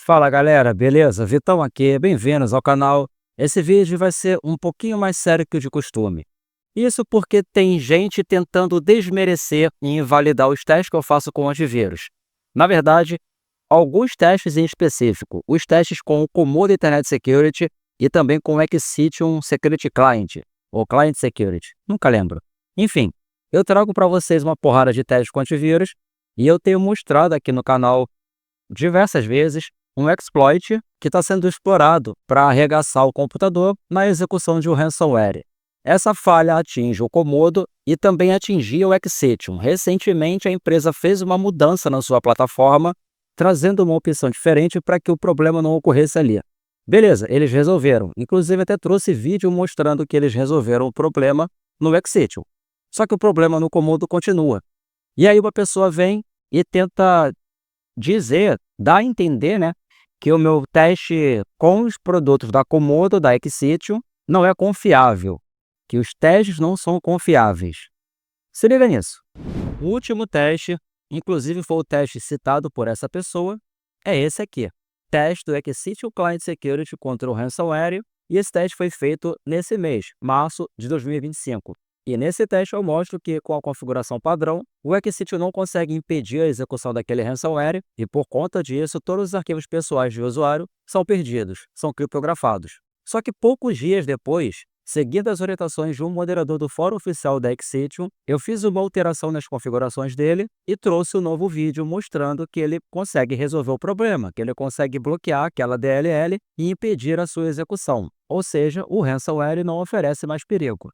Fala galera, beleza? Vitão aqui, bem-vindos ao canal. Esse vídeo vai ser um pouquinho mais sério que o de costume. Isso porque tem gente tentando desmerecer e invalidar os testes que eu faço com antivírus. Na verdade, alguns testes em específico, os testes com o Comodo Internet Security e também com o Excition Security Client, ou Client Security, nunca lembro. Enfim, eu trago para vocês uma porrada de testes com antivírus e eu tenho mostrado aqui no canal diversas vezes um exploit que está sendo explorado para arregaçar o computador na execução de um ransomware. Essa falha atinge o Comodo e também atingia o Excition. Recentemente, a empresa fez uma mudança na sua plataforma, trazendo uma opção diferente para que o problema não ocorresse ali. Beleza, eles resolveram. Inclusive, até trouxe vídeo mostrando que eles resolveram o problema no Excition. Só que o problema no Comodo continua. E aí uma pessoa vem e tenta dar a entender, né, que o meu teste com os produtos da Comodo, da Excition, não é confiável, que os testes não são confiáveis. Se liga nisso. O último teste, inclusive foi o teste citado por essa pessoa, é esse aqui. Teste do Excition Client Security contra o ransomware, e esse teste foi feito nesse mês, março de 2025. E nesse teste eu mostro que, com a configuração padrão, o Excition não consegue impedir a execução daquele ransomware e, por conta disso, todos os arquivos pessoais do usuário são perdidos, são criptografados. Só que poucos dias depois, seguindo as orientações de um moderador do fórum oficial da Excition, eu fiz uma alteração nas configurações dele e trouxe um novo vídeo mostrando que ele consegue resolver o problema, que ele consegue bloquear aquela DLL e impedir a sua execução. Ou seja, o ransomware não oferece mais perigo.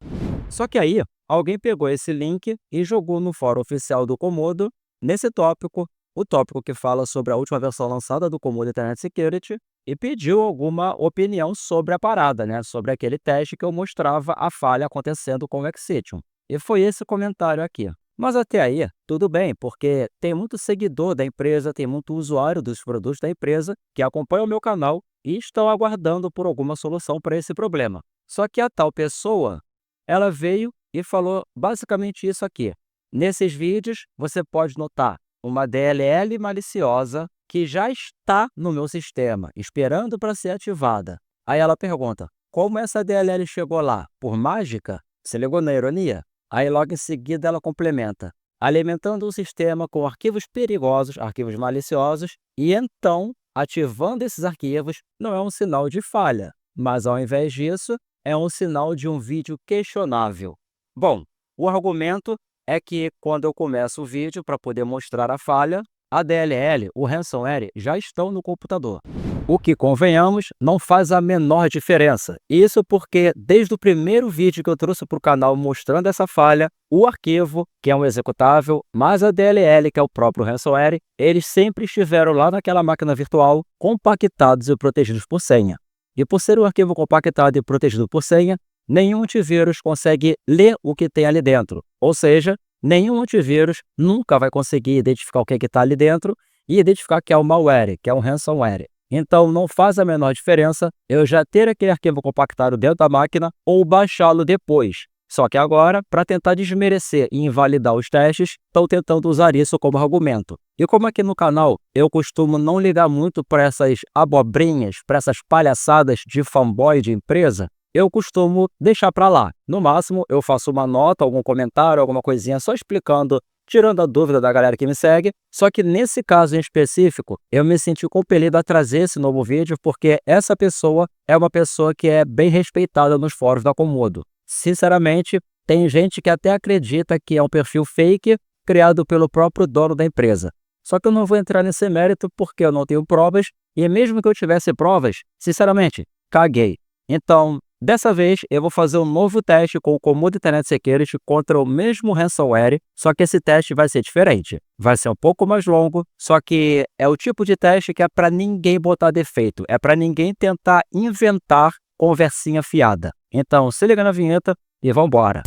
Só que aí, alguém pegou esse link e jogou no fórum oficial do Comodo, nesse tópico, o tópico que fala sobre a última versão lançada do Comodo Internet Security, e pediu alguma opinião sobre a parada, né? Sobre aquele teste que eu mostrava a falha acontecendo com o Excition. E foi esse comentário aqui. Mas até aí, tudo bem, porque tem muito seguidor da empresa, tem muito usuário dos produtos da empresa que acompanha o meu canal e estão aguardando por alguma solução para esse problema. Só que a tal pessoa, ela veio e falou basicamente isso aqui. Nesses vídeos, você pode notar uma DLL maliciosa que já está no meu sistema, esperando para ser ativada. Aí ela pergunta, como essa DLL chegou lá? Por mágica? Se ligou na ironia? Aí logo em seguida ela complementa, alimentando o sistema com arquivos perigosos, arquivos maliciosos, e então, ativando esses arquivos, não é um sinal de falha, mas ao invés disso, é um sinal de um vídeo questionável. Bom, o argumento é que quando eu começo o vídeo para poder mostrar a falha, a DLL, o ransomware, já estão no computador. O que, convenhamos, não faz a menor diferença. Isso porque, desde o primeiro vídeo que eu trouxe para o canal mostrando essa falha, o arquivo, que é um executável, mais a DLL, que é o próprio ransomware, eles sempre estiveram lá naquela máquina virtual, compactados e protegidos por senha. E por ser um arquivo compactado e protegido por senha, nenhum antivírus consegue ler o que tem ali dentro. Ou seja, nenhum antivírus nunca vai conseguir identificar o que está ali dentro e identificar que é um malware, que é um ransomware. Então, não faz a menor diferença eu já ter aquele arquivo compactado dentro da máquina ou baixá-lo depois. Só que agora, para tentar desmerecer e invalidar os testes, estão tentando usar isso como argumento. E como aqui no canal eu costumo não ligar muito para essas abobrinhas, para essas palhaçadas de fanboy de empresa, eu costumo deixar para lá. No máximo, eu faço uma nota, algum comentário, alguma coisinha só explicando, tirando a dúvida da galera que me segue. Só que nesse caso em específico, eu me senti compelido a trazer esse novo vídeo porque essa pessoa é uma pessoa que é bem respeitada nos fóruns da Comodo. Sinceramente, tem gente que até acredita que é um perfil fake criado pelo próprio dono da empresa. Só que eu não vou entrar nesse mérito porque eu não tenho provas e mesmo que eu tivesse provas, sinceramente, caguei. Então, dessa vez, eu vou fazer um novo teste com o Comodo Internet Security contra o mesmo ransomware, só que esse teste vai ser diferente. Vai ser um pouco mais longo, só que é o tipo de teste que é para ninguém botar defeito, é para ninguém tentar inventar conversinha fiada. Então, se liga na vinheta e vambora!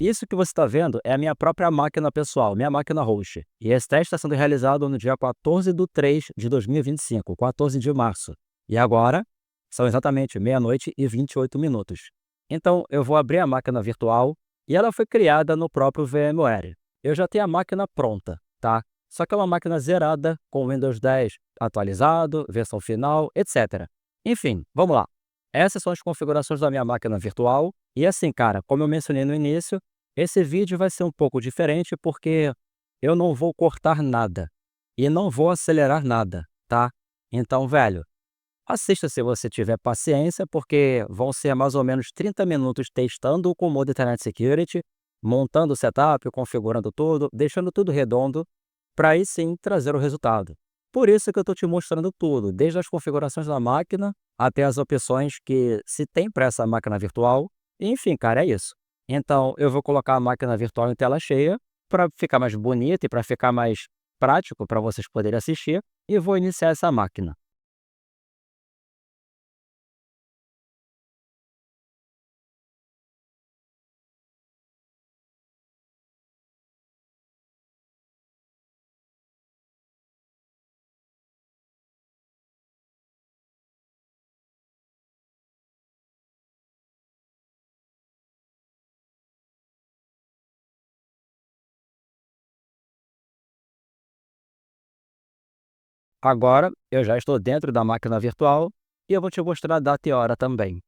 Isso que você está vendo é a minha própria máquina pessoal, minha máquina host. E esse teste está sendo realizado no dia 14/3/2025, 14 de março. E agora, são exatamente meia-noite e 28 minutos. Então, eu vou abrir a máquina virtual e ela foi criada no próprio VMware. Eu já tenho a máquina pronta, tá? Só que é uma máquina zerada, com Windows 10 atualizado, versão final, etc. Enfim, vamos lá. Essas são as configurações da minha máquina virtual. E assim, cara, como eu mencionei no início, esse vídeo vai ser um pouco diferente porque eu não vou cortar nada e não vou acelerar nada, tá? Então, velho, assista se você tiver paciência, porque vão ser mais ou menos 30 minutos testando o Comodo Internet Security, montando o setup, configurando tudo, deixando tudo redondo, para aí sim trazer o resultado. Por isso que eu estou te mostrando tudo, desde as configurações da máquina até as opções que se tem para essa máquina virtual. Enfim, cara, é isso. Então, eu vou colocar a máquina virtual em tela cheia para ficar mais bonita e para ficar mais prático para vocês poderem assistir, e vou iniciar essa máquina. Agora, eu já estou dentro da máquina virtual e eu vou te mostrar a data e hora também.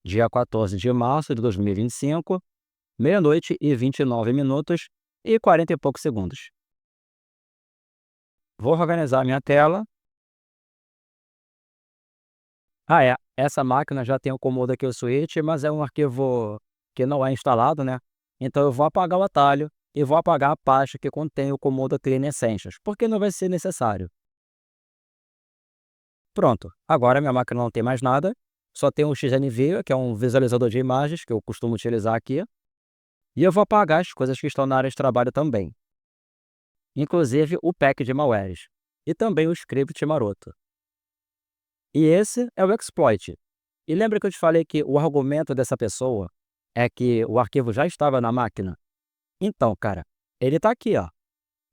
Dia 14 de março de 2025, meia-noite e 29 minutos e 40 e poucos segundos. Vou organizar minha tela. Ah, é. Essa máquina já tem o Comodo Kill Switch, mas é um arquivo que não é instalado, né? Então eu vou apagar o atalho e vou apagar a pasta que contém o Comodo Clean Essentials, porque não vai ser necessário. Pronto, agora minha máquina não tem mais nada, só tem o XNViewer, que é um visualizador de imagens que eu costumo utilizar aqui, e eu vou apagar as coisas que estão na área de trabalho também, inclusive o pack de malwares, e também o script maroto. E esse é o exploit. E lembra que eu te falei que o argumento dessa pessoa é que o arquivo já estava na máquina? Então, cara, ele está aqui, ó.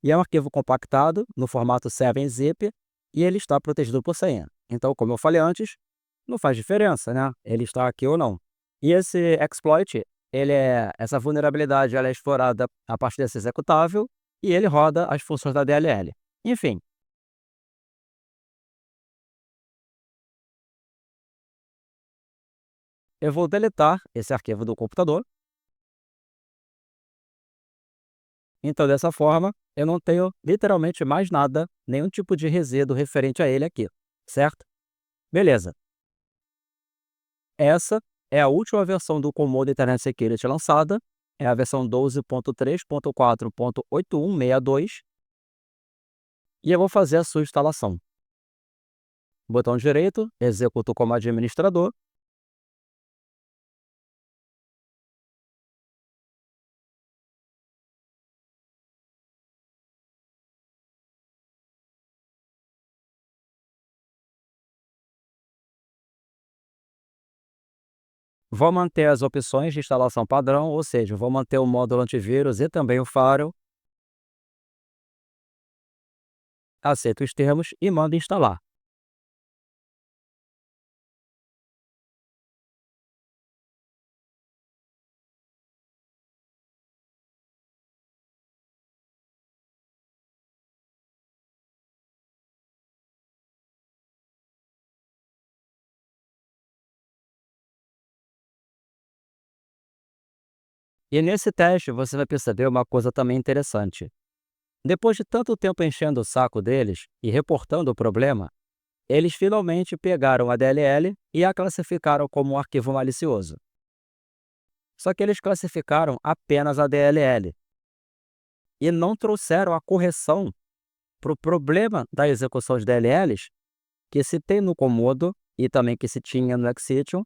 E é um arquivo compactado no formato 7-zip e ele está protegido por senha. Então, como eu falei antes, não faz diferença, né? Ele está aqui ou não. E esse exploit, essa vulnerabilidade ela é explorada a partir desse executável e ele roda as funções da DLL. Enfim, eu vou deletar esse arquivo do computador. Então, dessa forma, eu não tenho literalmente mais nada, nenhum tipo de resíduo referente a ele aqui, certo? Beleza. Essa é a última versão do Comodo Internet Security lançada, é a versão 12.3.4.8162, e eu vou fazer a sua instalação. Botão direito, executo como administrador. Vou manter as opções de instalação padrão, ou seja, vou manter o módulo antivírus e também o firewall. Aceito os termos e mando instalar. E nesse teste você vai perceber uma coisa também interessante. Depois de tanto tempo enchendo o saco deles e reportando o problema, eles finalmente pegaram a DLL e a classificaram como um arquivo malicioso. Só que eles classificaram apenas a DLL e não trouxeram a correção para o problema da execução de DLLs que se tem no Comodo e também que se tinha no Excition,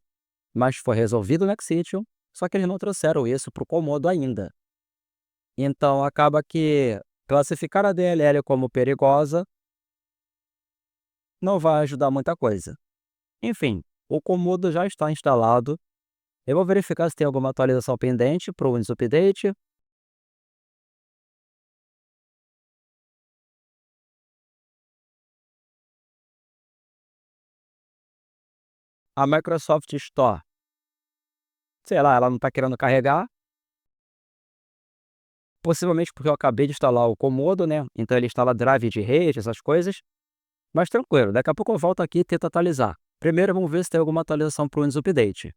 mas foi resolvido no Excition, só que eles não trouxeram isso para o Comodo ainda. Então acaba que classificar a DLL como perigosa não vai ajudar muita coisa. Enfim, o Comodo já está instalado. Eu vou verificar se tem alguma atualização pendente para o Windows Update. A Microsoft Store, sei lá, ela não está querendo carregar. possivelmente porque eu acabei de instalar o Komodo, né, então ele instala drive de rede, essas coisas, mas tranquilo, daqui a pouco eu volto aqui e tento atualizar. Primeiro vamos ver se tem alguma atualização para o Windows Update.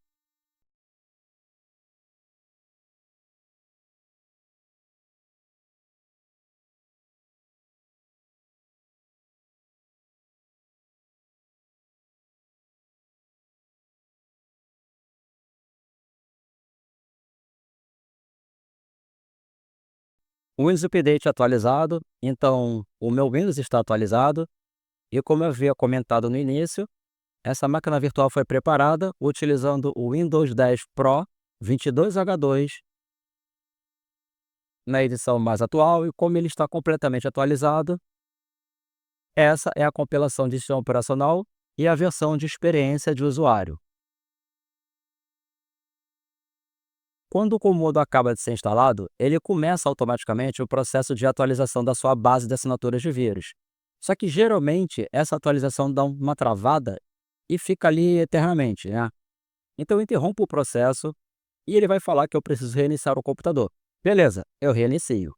O Windows Update atualizado, então o meu Windows está atualizado, e como eu havia comentado no início, essa máquina virtual foi preparada utilizando o Windows 10 Pro 22H2 na edição mais atual, e como ele está completamente atualizado, essa é a compilação de sistema operacional e a versão de experiência de usuário. Quando o Komodo acaba de ser instalado, ele começa automaticamente o processo de atualização da sua base de assinaturas de vírus. Só que geralmente essa atualização dá uma travada e fica ali eternamente, né? Então eu interrompo o processo e ele vai falar que eu preciso reiniciar o computador. Beleza, eu reinicio.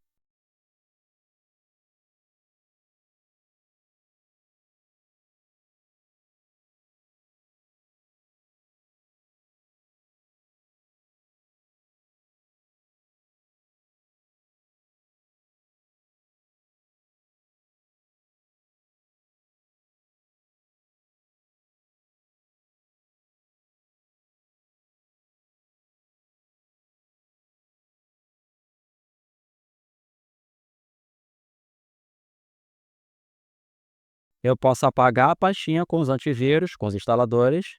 Eu posso apagar a pastinha com os antivírus, com os instaladores.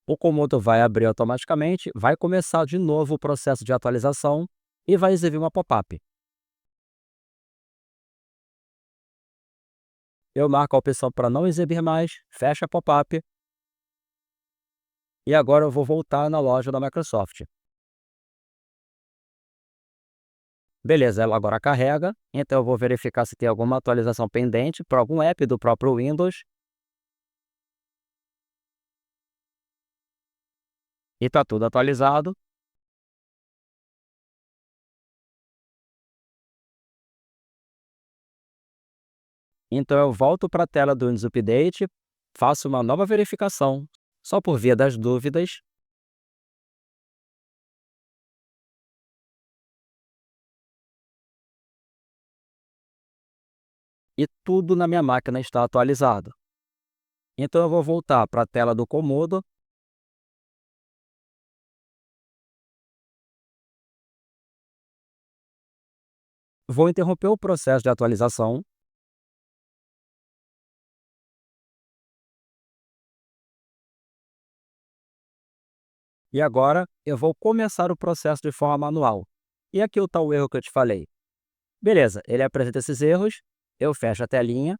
O Komodo vai abrir automaticamente, vai começar de novo o processo de atualização e vai exibir uma pop-up. Eu marco a opção para não exibir mais, fecho a pop-up e agora eu vou voltar na loja da Microsoft. Beleza, ela agora carrega, então eu vou verificar se tem alguma atualização pendente para algum app do próprio Windows e está tudo atualizado. Então eu volto para a tela do Windows Update, faço uma nova verificação, só por via das dúvidas, e tudo na minha máquina está atualizado. Então eu vou voltar para a tela do Komodo, vou interromper o processo de atualização e agora eu vou começar o processo de forma manual. E aqui está o erro que eu te falei. Beleza, ele apresenta esses erros, eu fecho a telinha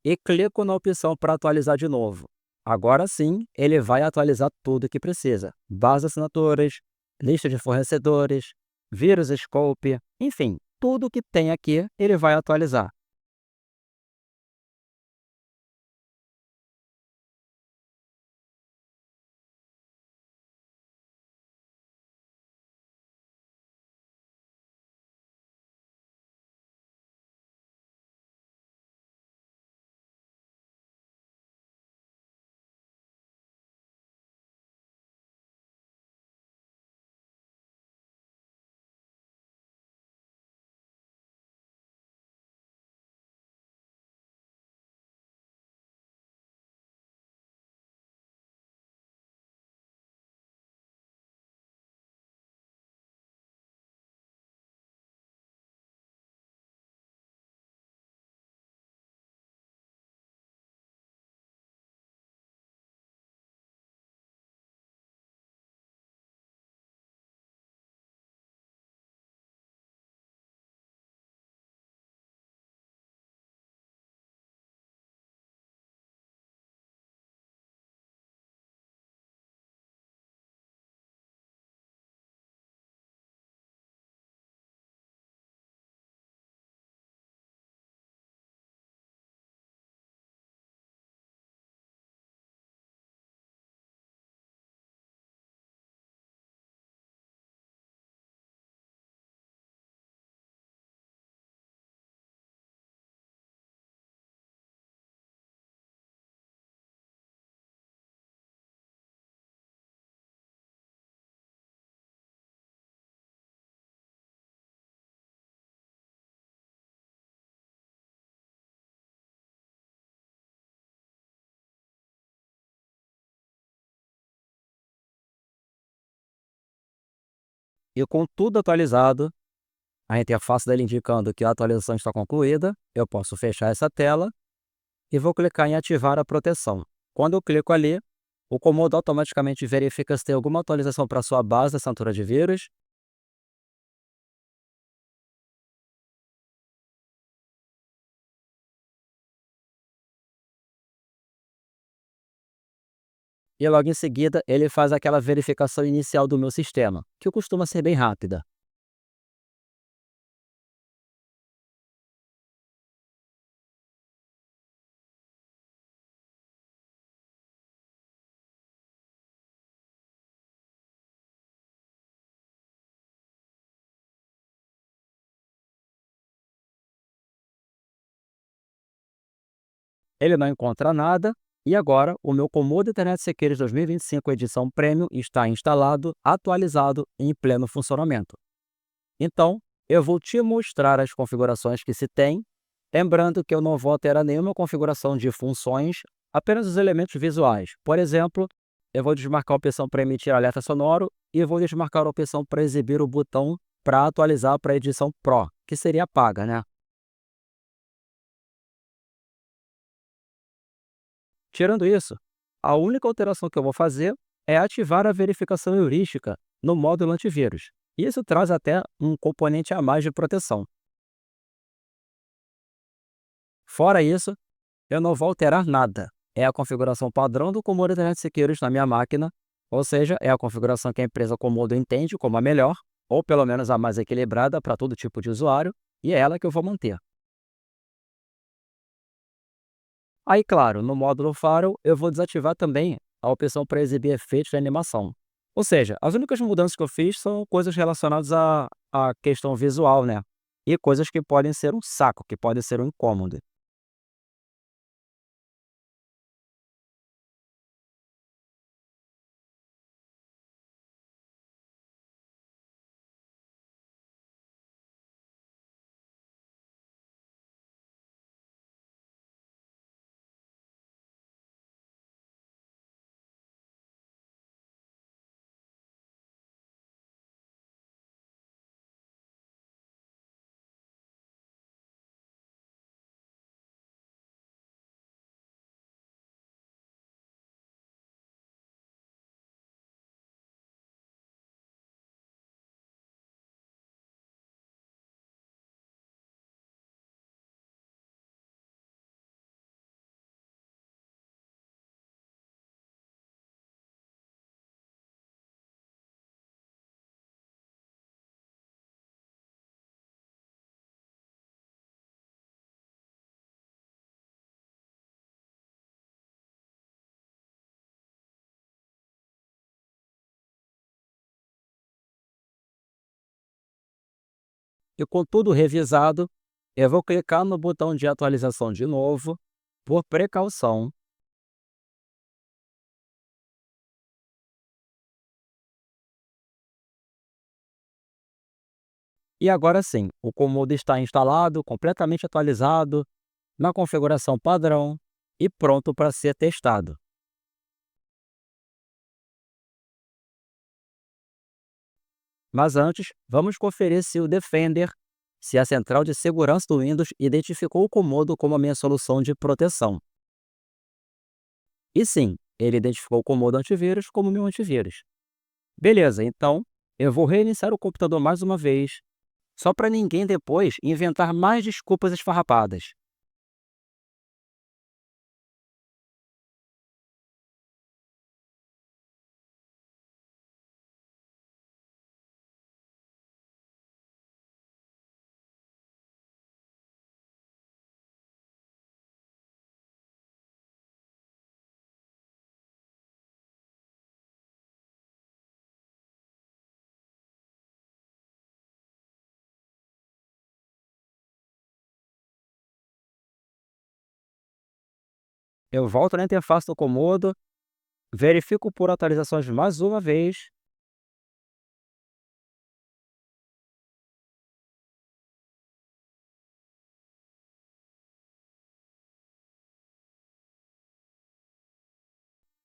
e clico na opção para atualizar de novo. Agora sim, ele vai atualizar tudo o que precisa. Base de assinaturas, lista de fornecedores, vírus scope, enfim, tudo que tem aqui ele vai atualizar. E com tudo atualizado, a interface dele indicando que a atualização está concluída, eu posso fechar essa tela e vou clicar em ativar a proteção. Quando eu clico ali, o Comodo automaticamente verifica se tem alguma atualização para sua base da assinatura de vírus e logo em seguida ele faz aquela verificação inicial do meu sistema, que costuma ser bem rápida. Ele não encontra nada e agora o meu Comodo Internet Security 2025 edição Premium está instalado, atualizado e em pleno funcionamento. Então, eu vou te mostrar as configurações que se tem, lembrando que eu não vou alterar nenhuma configuração de funções, apenas os elementos visuais. Por exemplo, eu vou desmarcar a opção para emitir alerta sonoro e vou desmarcar a opção para exibir o botão para atualizar para a edição Pro, que seria paga, né? Tirando isso, a única alteração que eu vou fazer é ativar a verificação heurística no módulo antivírus. Isso traz até um componente a mais de proteção. Fora isso, eu não vou alterar nada. É a configuração padrão do Comodo Internet Security na minha máquina, ou seja, é a configuração que a empresa Comodo entende como a melhor, ou pelo menos a mais equilibrada para todo tipo de usuário, e é ela que eu vou manter. Aí, claro, no módulo Firewall, eu vou desativar também a opção para exibir efeitos de animação. Ou seja, as únicas mudanças que eu fiz são coisas relacionadas à questão visual, né? E coisas que podem ser um saco, que podem ser um incômodo. E com tudo revisado, eu vou clicar no botão de atualização de novo, por precaução. E agora sim, o Comodo está instalado, completamente atualizado, na configuração padrão e pronto para ser testado. Mas antes, vamos conferir se o Defender, se a central de segurança do Windows identificou o Comodo como a minha solução de proteção. E sim, ele identificou o Comodo Antivírus como meu antivírus. Beleza, então eu vou reiniciar o computador mais uma vez, só para ninguém depois inventar mais desculpas esfarrapadas. Eu volto na interface do Comodo, verifico por atualizações mais uma vez.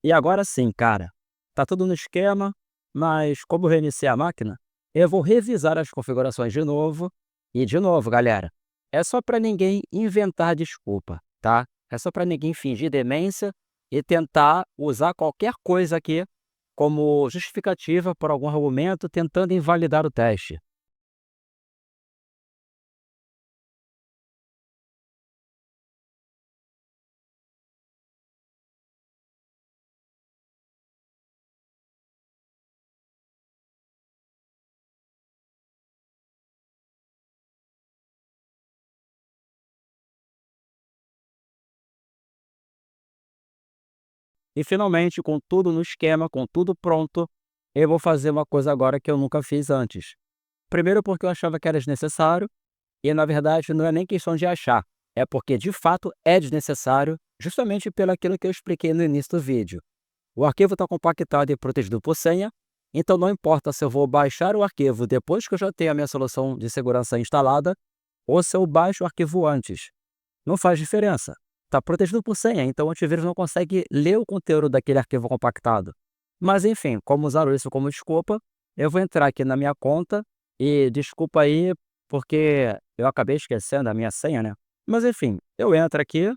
E agora sim, cara, tá tudo no esquema, mas como eu reiniciei a máquina, eu vou revisar as configurações de novo. E, de novo, galera, é só para ninguém inventar desculpa, tá? É só para ninguém fingir demência e tentar usar qualquer coisa aqui como justificativa por algum argumento tentando invalidar o teste. E finalmente, com tudo no esquema, com tudo pronto, eu vou fazer uma coisa agora que eu nunca fiz antes. Primeiro porque eu achava que era desnecessário, e na verdade não é nem questão de achar, é porque de fato é desnecessário, justamente pelo aquilo que eu expliquei no início do vídeo. O arquivo está compactado e protegido por senha, então não importa se eu vou baixar o arquivo depois que eu já tenho a minha solução de segurança instalada, ou se eu baixo o arquivo antes. Não faz diferença. Está protegido por senha, então o antivírus não consegue ler o conteúdo daquele arquivo compactado. Mas enfim, como usaram isso como desculpa, eu vou entrar aqui na minha conta e desculpa aí porque eu acabei esquecendo a minha senha, né? Mas enfim, eu entro aqui.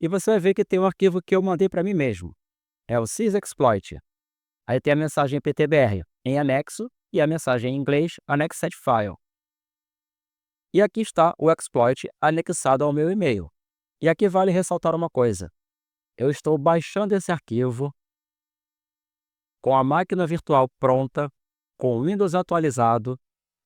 E você vai ver que tem um arquivo que eu mandei para mim mesmo. É o sysexploit. Aí tem a mensagem PTBR em anexo e a mensagem em inglês Annexed File. E aqui está o exploit anexado ao meu e-mail. E aqui vale ressaltar uma coisa. Eu estou baixando esse arquivo com a máquina virtual pronta, com o Windows atualizado,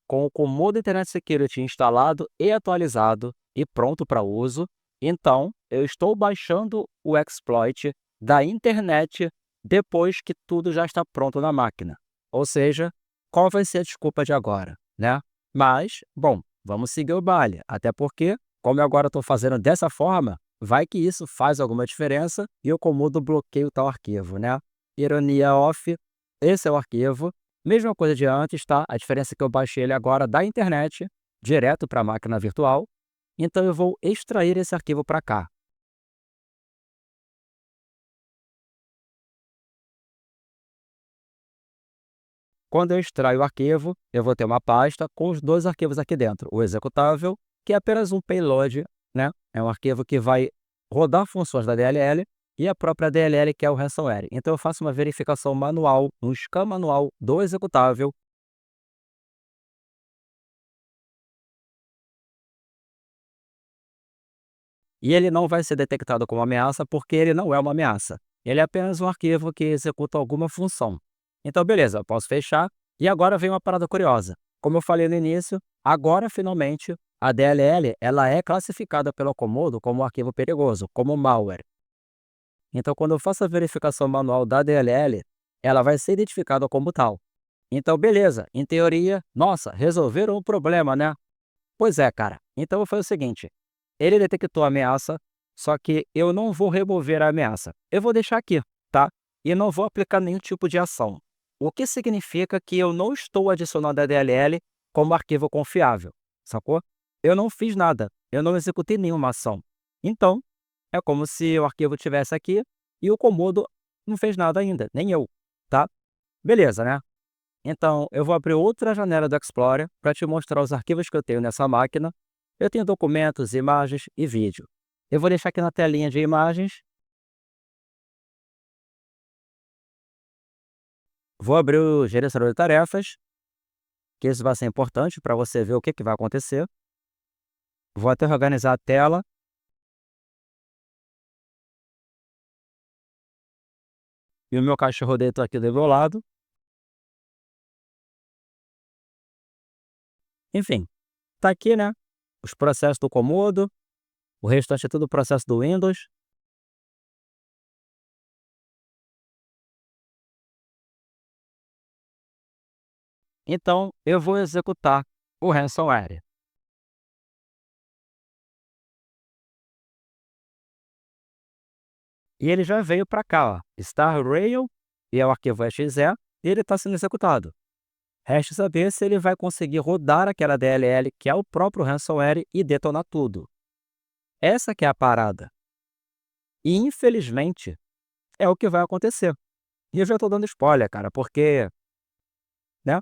com o Comodo Internet Security instalado e atualizado e pronto para uso. Então, eu estou baixando o exploit da internet depois que tudo já está pronto na máquina. Ou seja, qual vai ser a desculpa de agora, né? Mas, bom, vamos seguir o baile, até porque, como eu agora estou fazendo dessa forma, vai que isso faz alguma diferença e o Comodo bloqueia o tal arquivo, né? Ironia off, esse é o arquivo. Mesma coisa de antes, tá? A diferença é que eu baixei ele agora da internet, direto para a máquina virtual. Então eu vou extrair esse arquivo para cá. Quando eu extraio o arquivo, eu vou ter uma pasta com os dois arquivos aqui dentro. O executável, que é apenas um payload, né? É um arquivo que vai rodar funções da DLL, e a própria DLL, que é o ransomware. Então eu faço uma verificação manual, um scan manual do executável. E ele não vai ser detectado como ameaça porque ele não é uma ameaça. Ele é apenas um arquivo que executa alguma função. Então, beleza, eu posso fechar. E agora vem uma parada curiosa. Como eu falei no início, agora finalmente a DLL ela é classificada pelo Comodo como um arquivo perigoso, como malware. Então, quando eu faço a verificação manual da DLL, ela vai ser identificada como tal. Então, beleza, em teoria, nossa, resolveram o problema, né? Pois é, cara. Então foi o seguinte, ele detectou a ameaça, só que eu não vou remover a ameaça. Eu vou deixar aqui, tá? E não vou aplicar nenhum tipo de ação. O que significa que eu não estou adicionando a DLL como arquivo confiável, sacou? Eu não fiz nada. eu não executei nenhuma ação. Então, é como se o arquivo estivesse aqui e o Komodo não fez nada ainda, nem eu, tá? Beleza, né? Então, eu vou abrir outra janela do Explorer para te mostrar os arquivos que eu tenho nessa máquina. Eu tenho documentos, imagens e vídeo. Eu vou deixar aqui na telinha de imagens. Vou abrir o gerenciador de tarefas, que isso vai ser importante para você ver o que vai acontecer. Vou até organizar a tela. E o meu cachorro deito aqui do meu lado. Enfim, tá aqui, né? Os processos do Komodo. O restante é tudo processo do Windows. Então, eu vou executar o ransomware. E ele já veio para cá, ó, Star Rail, e é o arquivo .exe, e ele está sendo executado. Resta saber se ele vai conseguir rodar aquela DLL, que é o próprio ransomware, e detonar tudo. Essa que é a parada. E, infelizmente, é o que vai acontecer. E eu já estou dando spoiler, cara, porque, né,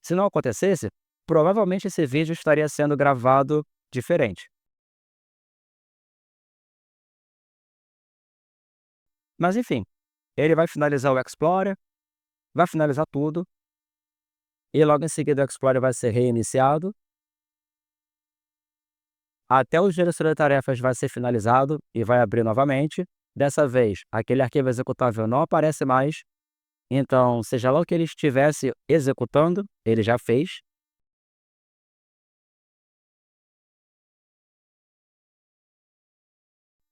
se não acontecesse, provavelmente esse vídeo estaria sendo gravado diferente. Mas, enfim, ele vai finalizar o Explorer, vai finalizar tudo, e logo em seguida o Explorer vai ser reiniciado, até o gerenciador de tarefas vai ser finalizado e vai abrir novamente. Dessa vez, aquele arquivo executável não aparece mais, então, seja lá o que ele estivesse executando, ele já fez.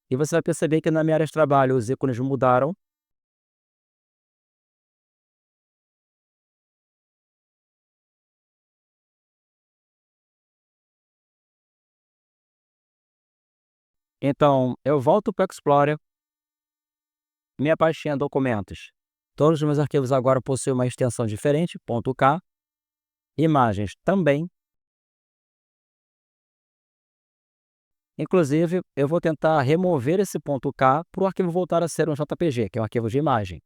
E você vai perceber que na minha área de trabalho os ícones mudaram. Então, eu volto para o Explorer, minha pastinha documentos. Todos os meus arquivos agora possuem uma extensão diferente, .k. Imagens também. Inclusive, eu vou tentar remover esse .k para o arquivo voltar a ser um JPG, que é um arquivo de imagem.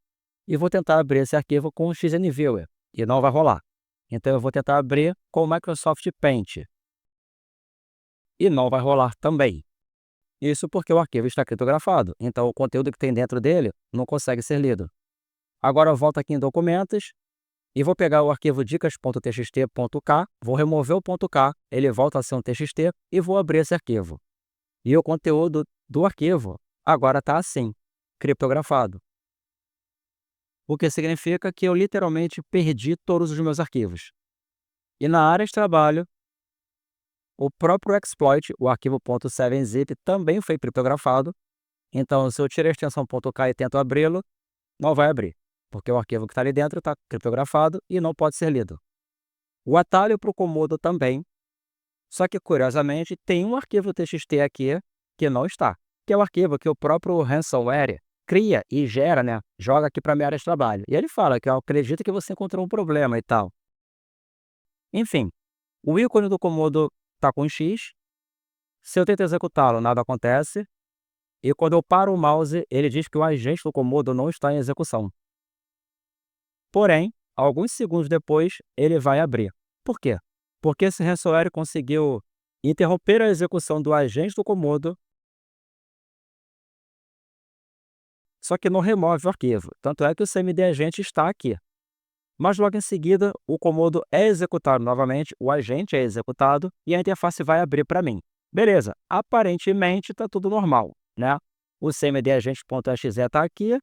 E vou tentar abrir esse arquivo com o XNViewer, e não vai rolar. Então, eu vou tentar abrir com o Microsoft Paint, e não vai rolar também. Isso porque o arquivo está criptografado, então o conteúdo que tem dentro dele não consegue ser lido. Agora eu volto aqui em documentos e vou pegar o arquivo dicas.txt.k, vou remover o .k, ele volta a ser um TXT e vou abrir esse arquivo. E o conteúdo do arquivo agora está assim, criptografado. O que significa que eu literalmente perdi todos os meus arquivos. E na área de trabalho, o próprio exploit, o arquivo .7zip, também foi criptografado. Então, se eu tiro a extensão .k e tento abri-lo, não vai abrir, porque o arquivo que está ali dentro está criptografado e não pode ser lido. O atalho para o Komodo também, só que, curiosamente, tem um arquivo TXT aqui que não está, que é o arquivo que o próprio ransomware cria e gera, né? Joga aqui para a minha área de trabalho. E ele fala que eu acredito que você encontrou um problema e tal. Enfim, o ícone do Komodo está com um X. Se eu tento executá-lo, nada acontece. E quando eu paro o mouse, ele diz que o agente do Komodo não está em execução. Porém, alguns segundos depois, ele vai abrir. Por quê? Porque esse ransomware conseguiu interromper a execução do agente do Komodo, só que não remove o arquivo. Tanto é que o CMD agente está aqui. Mas logo em seguida, o Komodo é executado novamente, o agente é executado e a interface vai abrir para mim. Beleza, aparentemente está tudo normal, né? O CMD agente.exe está aqui.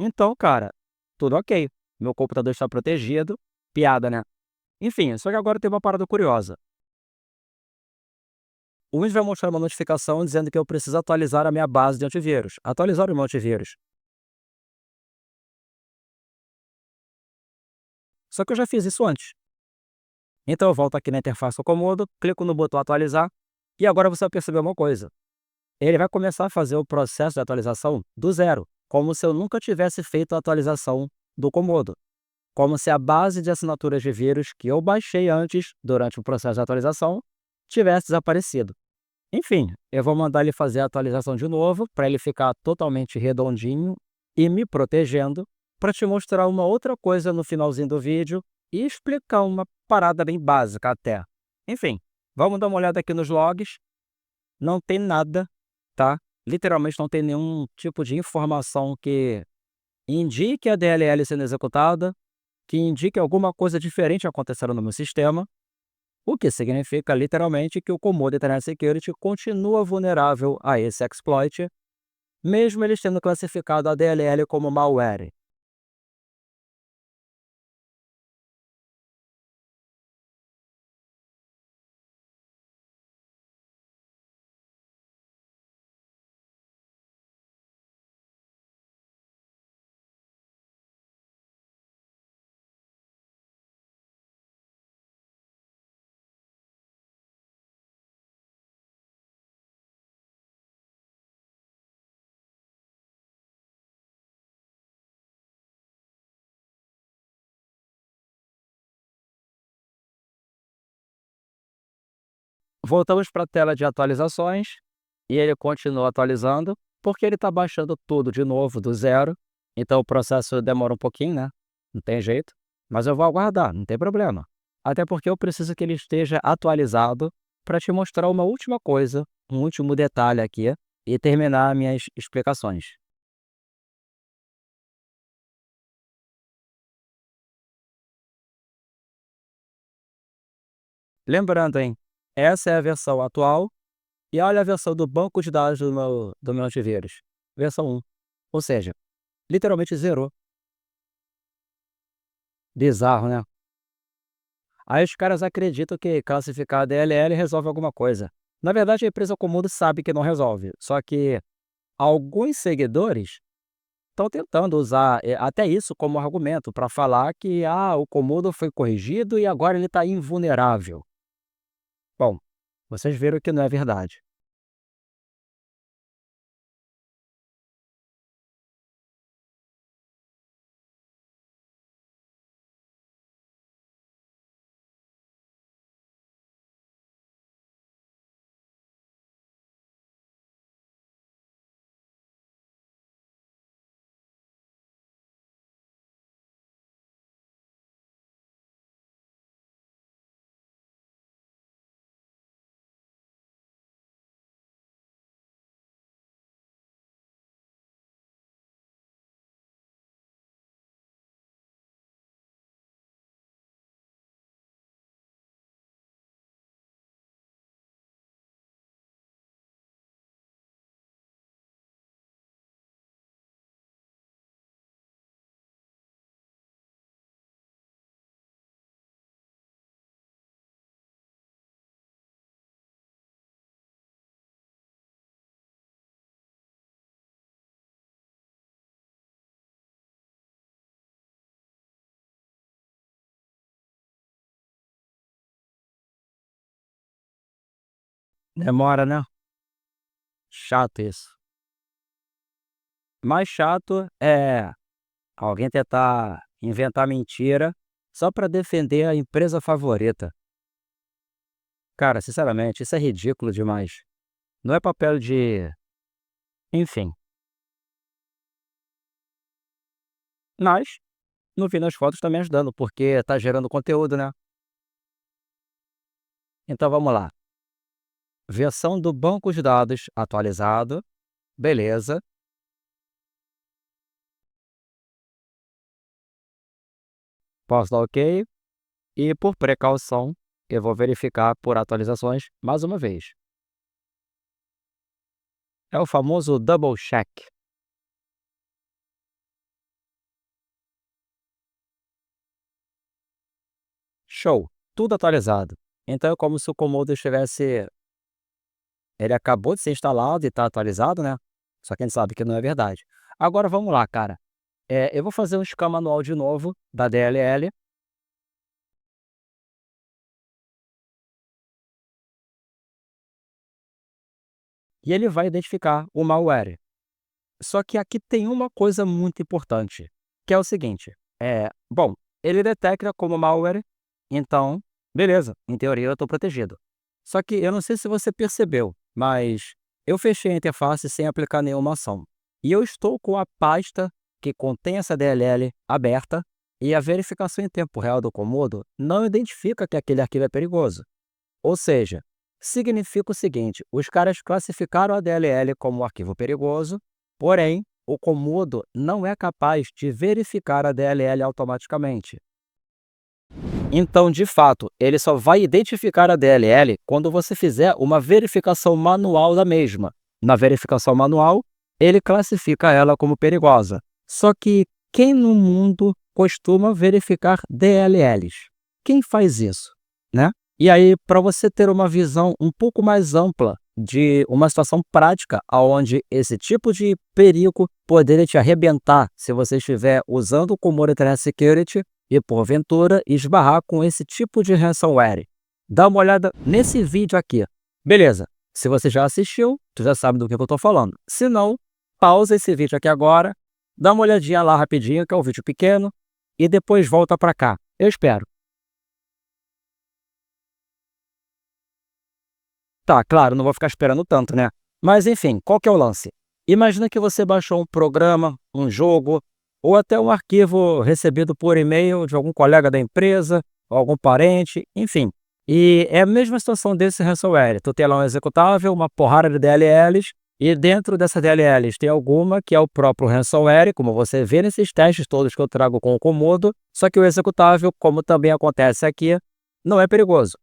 Então, cara, tudo ok. Meu computador está protegido. Piada, né? Enfim, só que agora tem uma parada curiosa. O Windows vai mostrar uma notificação dizendo que eu preciso atualizar a minha base de antivírus. Atualizar o meu antivírus. Só que eu já fiz isso antes. Então eu volto aqui na interface do Komodo, clico no botão atualizar, e agora você vai perceber uma coisa. Ele vai começar a fazer o processo de atualização do zero, como se eu nunca tivesse feito a atualização do Komodo. Como se a base de assinaturas de vírus que eu baixei antes, durante o processo de atualização, tivesse desaparecido. Enfim, eu vou mandar ele fazer a atualização de novo, para ele ficar totalmente redondinho e me protegendo, para te mostrar uma outra coisa no finalzinho do vídeo e explicar uma parada bem básica até. Enfim, vamos dar uma olhada aqui nos logs. Não tem nada, tá? Literalmente não tem nenhum tipo de informação que indique a DLL sendo executada, que indique alguma coisa diferente acontecendo no meu sistema, o que significa literalmente que o Comodo Internet Security continua vulnerável a esse exploit, mesmo eles tendo classificado a DLL como malware. Voltamos para a tela de atualizações e ele continua atualizando, porque ele está baixando tudo de novo do zero, então o processo demora um pouquinho, né? Não tem jeito, mas eu vou aguardar, não tem problema. Até porque eu preciso que ele esteja atualizado para te mostrar uma última coisa, um último detalhe aqui e terminar minhas explicações. Lembrando, hein? Essa é a versão atual e olha a versão do banco de dados do meu antivírus. Versão 1. Ou seja, literalmente zerou. Bizarro, né? Aí os caras acreditam que classificar a DLL resolve alguma coisa. Na verdade, a empresa Comodo sabe que não resolve, só que alguns seguidores estão tentando usar até isso como argumento para falar que o Comodo foi corrigido e agora ele está invulnerável. Bom, vocês viram que não é verdade. Demora, né? Chato isso. Mais chato é alguém tentar inventar mentira só para defender a empresa favorita. Cara, sinceramente, isso é ridículo demais. Não é papel de. Enfim. Mas, no fim das contas, tá me ajudando, porque tá gerando conteúdo, né? Então vamos lá. Versão do banco de dados atualizado. Beleza. Posso dar OK. E por precaução, eu vou verificar por atualizações mais uma vez. É o famoso double check. Show. Tudo atualizado. Então é como se o Comodo estivesse. Ele acabou de ser instalado e está atualizado, né? Só que a gente sabe que não é verdade. Agora vamos lá, cara. Eu vou fazer um scan manual de novo da DLL. E ele vai identificar o malware. Só que aqui tem uma coisa muito importante, que é o seguinte, bom, ele detecta como malware, então, beleza, em teoria eu estou protegido. Só que eu não sei se você percebeu, mas eu fechei a interface sem aplicar nenhuma ação. E eu estou com a pasta que contém essa DLL aberta e a verificação em tempo real do Komodo não identifica que aquele arquivo é perigoso. Ou seja, significa o seguinte: os caras classificaram a DLL como um arquivo perigoso, porém, o Komodo não é capaz de verificar a DLL automaticamente. Então, de fato, ele só vai identificar a DLL quando você fizer uma verificação manual da mesma. Na verificação manual, ele classifica ela como perigosa. Só que quem no mundo costuma verificar DLLs? Quem faz isso, né? E aí, para você ter uma visão um pouco mais ampla de uma situação prática onde esse tipo de perigo poderia te arrebentar se você estiver usando o Komodo Internet Security e, porventura, esbarrar com esse tipo de ransomware. Dá uma olhada nesse vídeo aqui. Beleza, se você já assistiu, tu já sabe do que eu estou falando. Se não, pausa esse vídeo aqui agora, dá uma olhadinha lá rapidinho, que é um vídeo pequeno, e depois volta para cá. Eu espero. Tá, claro, não vou ficar esperando tanto, né? Mas enfim, qual que é o lance? Imagina que você baixou um programa, um jogo, ou até um arquivo recebido por e-mail de algum colega da empresa, ou algum parente, enfim. E é a mesma situação desse ransomware. Tu tem lá um executável, uma porrada de DLLs, e dentro dessas DLLs tem alguma que é o próprio ransomware, como você vê nesses testes todos que eu trago com o Komodo, só que o executável, como também acontece aqui, não é perigoso.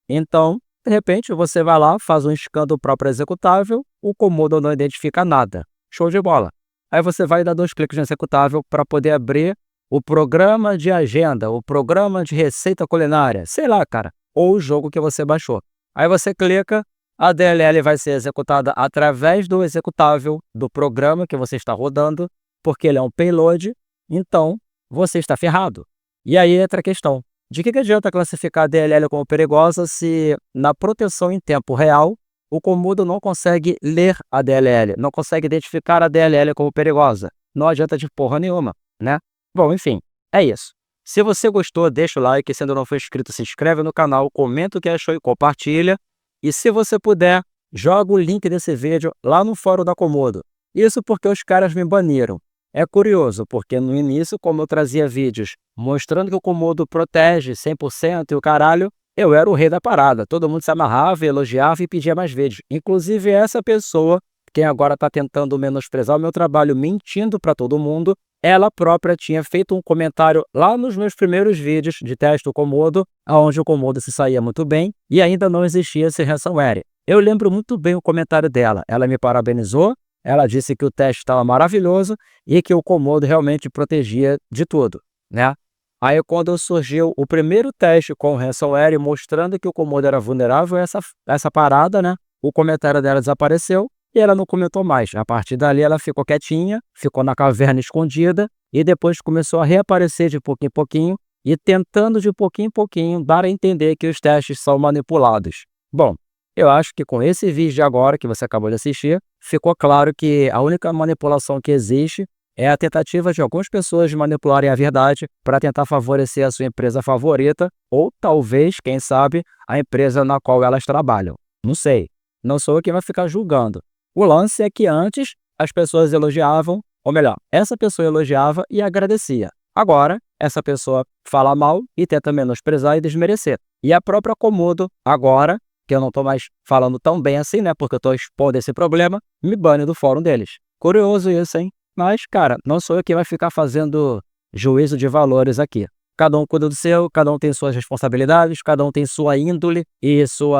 Então, de repente, você vai lá, faz um scan do próprio executável, o Komodo não identifica nada. Show de bola. Aí você vai dar 2 cliques no executável para poder abrir o programa de agenda, o programa de receita culinária, sei lá, cara, ou o jogo que você baixou. Aí você clica, a DLL vai ser executada através do executável do programa que você está rodando, porque ele é um payload, então você está ferrado. E aí entra a questão: de que adianta classificar a DLL como perigosa se, na proteção em tempo real, o Komodo não consegue ler a DLL, não consegue identificar a DLL como perigosa? Não adianta de porra nenhuma, né? Bom, enfim, é isso. Se você gostou, deixa o like. Se ainda não for inscrito, se inscreve no canal, comenta o que achou e compartilha. E se você puder, joga o link desse vídeo lá no fórum da Komodo. Isso porque os caras me baniram. É curioso, porque no início, como eu trazia vídeos mostrando que o Komodo protege 100% e o caralho, eu era o rei da parada. Todo mundo se amarrava, elogiava e pedia mais vídeos. Inclusive essa pessoa, quem agora está tentando menosprezar o meu trabalho, mentindo para todo mundo, ela própria tinha feito um comentário lá nos meus primeiros vídeos de teste do Komodo, onde o Komodo se saía muito bem e ainda não existia esse ransomware. Eu lembro muito bem o comentário dela. Ela me parabenizou. Ela disse que o teste estava maravilhoso e que o Komodo realmente protegia de tudo, né? Aí, quando surgiu o primeiro teste com o ransomware mostrando que o Komodo era vulnerável a essa parada, né? O comentário dela desapareceu e ela não comentou mais. A partir dali, ela ficou quietinha, ficou na caverna escondida e depois começou a reaparecer de pouquinho em pouquinho e tentando de pouquinho em pouquinho dar a entender que os testes são manipulados. Bom, eu acho que com esse vídeo de agora que você acabou de assistir, ficou claro que a única manipulação que existe é a tentativa de algumas pessoas de manipularem a verdade para tentar favorecer a sua empresa favorita ou talvez, quem sabe, a empresa na qual elas trabalham. Não sei. Não sou eu quem vai ficar julgando. O lance é que antes as pessoas elogiavam, ou melhor, essa pessoa elogiava e agradecia. Agora, essa pessoa fala mal e tenta menosprezar e desmerecer. E a própria Komodo, agora, que eu não estou mais falando tão bem assim, né, porque eu estou expondo esse problema, me bane do fórum deles. Curioso isso, hein? Mas, cara, não sou eu que vai ficar fazendo juízo de valores aqui. Cada um cuida do seu, cada um tem suas responsabilidades, cada um tem sua índole e seu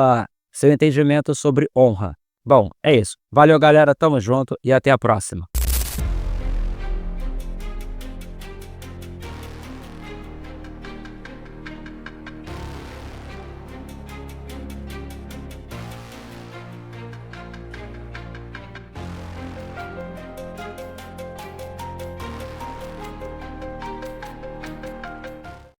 entendimento sobre honra. Bom, é isso. Valeu, galera, tamo junto e até a próxima.